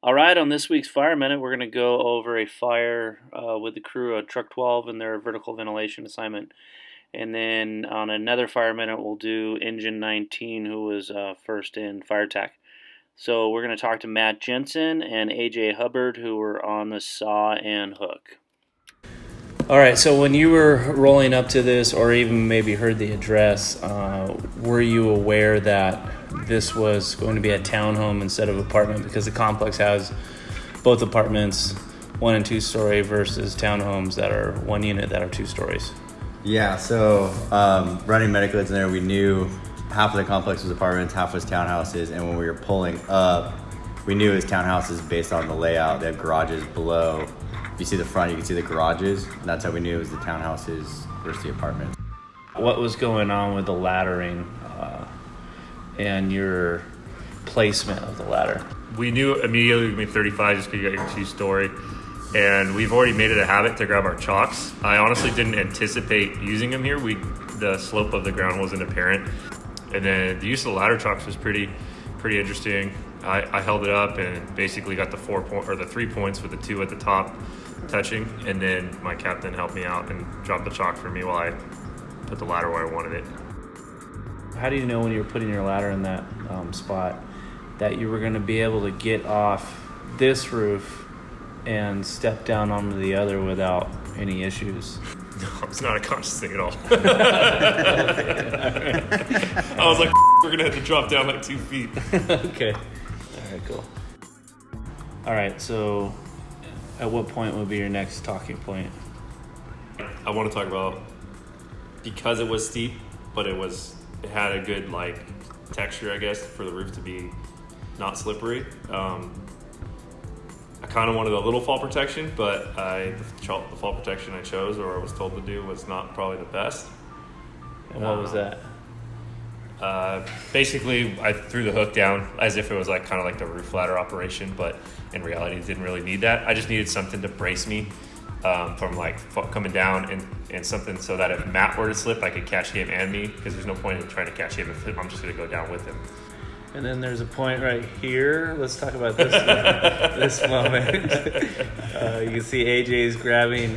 All right, on this week's Fire Minute, we're going to go over a fire with the crew of Truck 12 and their vertical ventilation assignment. And then on another Fire Minute, we'll do Engine 19, who was first in fire attack. So we're going to talk to Matt Jensen and AJ Hubbard, who were on the saw and hook. All right, so when you were rolling up to this, or even maybe heard the address, were you aware that this was going to be a townhome instead of apartment? Because the complex has both apartments, 1 and 2 story, versus townhomes that are 1 unit that are 2 stories. Yeah, so running medical aids in there, we knew half of the complex was apartments, half was townhouses, and when we were pulling up, we knew it was townhouses based on the layout. They have garages below. If you see the front, you can see the garages, and that's how we knew it was the townhouses versus the apartments. What was going on with the laddering and your placement of the ladder? We knew immediately we made 35 just because you got your 2-story, and we've already made it a habit to grab our chocks. I honestly didn't anticipate using them here. The slope of the ground wasn't apparent, and then the use of the ladder chocks was pretty interesting. I held it up and basically got the 3 points with the 2 at the top touching, and then my captain helped me out and dropped the chalk for me while I put the ladder where I wanted it. How do you know when you were putting your ladder in that spot that you were going to be able to get off this roof and step down onto the other without any issues? No, it's not a conscious thing at all. I was like, we're going to have to drop down like 2 feet. Okay. All right, cool. All right, so at what point would be your next talking point? I want to talk about, because it was steep, but it had a good texture, I guess, for the roof to be not slippery. I kind of wanted a little fall protection, but the fall protection I chose or was told to do was not probably the best. And what was that? Basically, I threw the hook down as if it was kind of like the roof ladder operation, but in reality, didn't really need that. I just needed something to brace me from coming down and something so that if Matt were to slip, I could catch him and me, because there's no point in trying to catch him if I'm just going to go down with him. And then there's a point right here. Let's talk about this this moment. You can see AJ's grabbing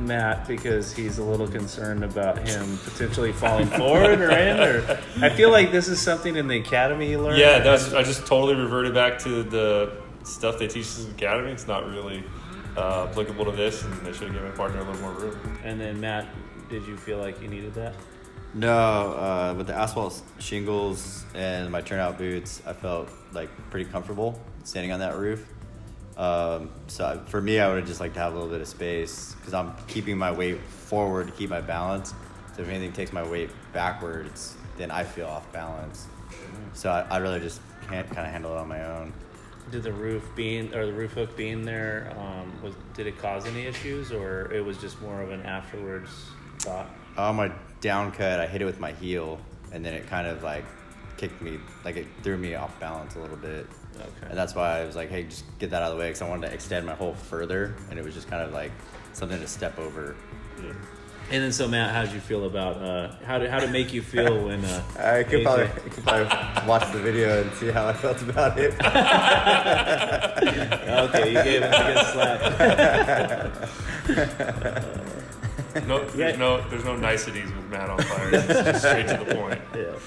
Matt because he's a little concerned about him potentially falling forward or in. Or I feel like this is something in the academy you learned. Yeah, I just totally reverted back to the stuff they teach us in the academy. It's not really applicable to this, and they should have given my partner a little more room. And then Matt, did you feel like you needed that? No, with the asphalt shingles and my turnout boots, I felt pretty comfortable standing on that roof. So for me, I would have just liked to have a little bit of space because I'm keeping my weight forward to keep my balance. So if anything takes my weight backwards, then I feel off balance. So I really just can't kind of handle it on my own. Did the roof hook being there, did it cause any issues, or it was just more of an afterwards thought? On my down cut, I hit it with my heel, and then it kind of kicked me, it threw me off balance a little bit. Okay. And that's why I was like, hey, just get that out of the way, because I wanted to extend my hole further, and it was just kind of something to step over. Yeah. And then, so Matt, how did you feel about how to make you feel when? I could probably watch the video and see how I felt about it. Okay, you gave him a good slap. There's no niceties with Matt on fire. It's just straight to the point. Yeah.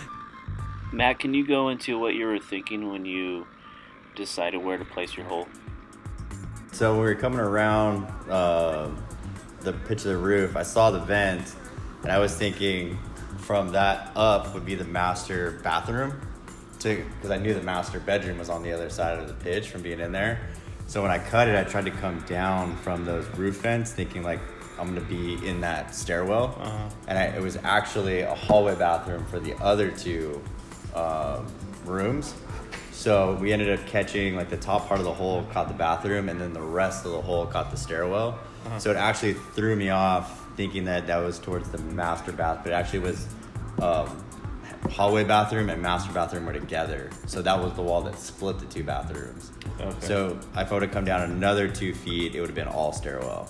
Matt, can you go into what you were thinking when you decided where to place your hole? So when we were coming around the pitch of the roof, I saw the vent, and I was thinking from that up would be the master bathroom, because I knew the master bedroom was on the other side of the pitch from being in there. So when I cut it, I tried to come down from those roof vents, thinking I'm going to be in that stairwell. Uh-huh. And it was actually a hallway bathroom for the other 2 rooms. So we ended up catching the top part of the hole caught the bathroom, and then the rest of the hole caught the stairwell. Uh-huh. So it actually threw me off thinking that was towards the master bath, but it actually was hallway bathroom and master bathroom were together. So that was the wall that split the 2 bathrooms. Okay. So if I would have come down another 2 feet, it would have been all stairwell.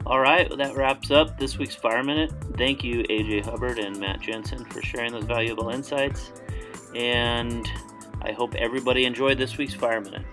All right, well, that wraps up this week's Fire Minute. Thank you, AJ Hubbard and Matt Jensen, for sharing those valuable insights. And I hope everybody enjoyed this week's Fire Minute.